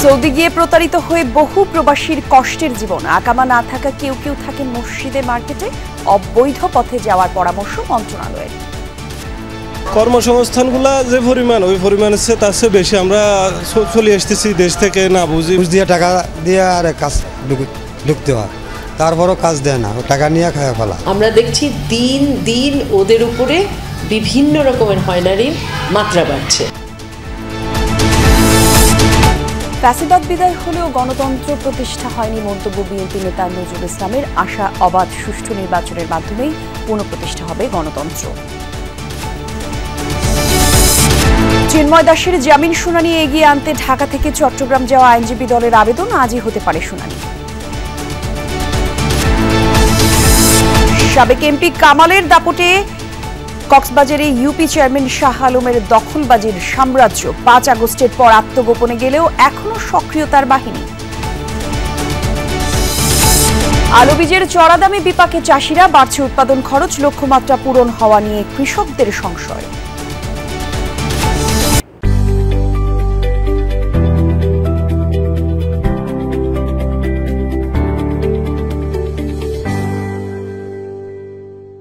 Saudi গিয়ে প্রতারিত হয়ে বহু প্রবাসীর কষ্টের জীবন। আকামা না থাকা কেউ কেউ থাকেন মসজিদে, মার্কেটে। অবৈধ পথে যাওয়ার পরামর্শ মন্ত্রণালয়ের। কর্মসংস্থানগুলা যে পরিমাণ, ওই পরিমাণের চেয়ে তার চেয়ে বেশি আমরা চলে আসতেছি দেশ থেকে না বুঝি। ঘুষ দিয়ে টাকা দিয়ে আর কাজ ঢুকতে হয়, তারপরও কাজ দেয় না, টাকা নিয়ে খায় ফেলা। আমরা দেখছি দিন দিন ওদের উপরে বিভিন্ন রকমের হয়রানির মাত্রা বাড়ছে। ফ্যাসিবাদ বিদায় হলেও গণতন্ত্র প্রতিষ্ঠা হয়নি মন্তব্য বিএনপি নেতা নজরুল ইসলামের। আশা অবাধ সুষ্ঠু নির্বাচনের মাধ্যমেই পুনঃপ্রতিষ্ঠা হবে গণতন্ত্র। চিন্ময় দাসের জামিন শুনানি এগিয়ে আনতে ঢাকা থেকে চট্টগ্রাম যাওয়া আইনজীবী দলের আবেদন, আজই হতে পারে শুনানি। সাবেক এমপি কামালের দাপটে কক্সবাজারে ইউপি চেয়ারম্যান শাহ আলমের দখলবাজির সাম্রাজ্য। ৫ আগস্টের পর আত্মগোপনে গেলেও এখনো সক্রিয়তার বাহিনী। আলু বীজের চড়া দামে বিপাকে চাষিরা, বাড়ছে উৎপাদন খরচ। লক্ষ্যমাত্রা পূরণ হওয়া নিয়ে কৃষকদের সংশয়।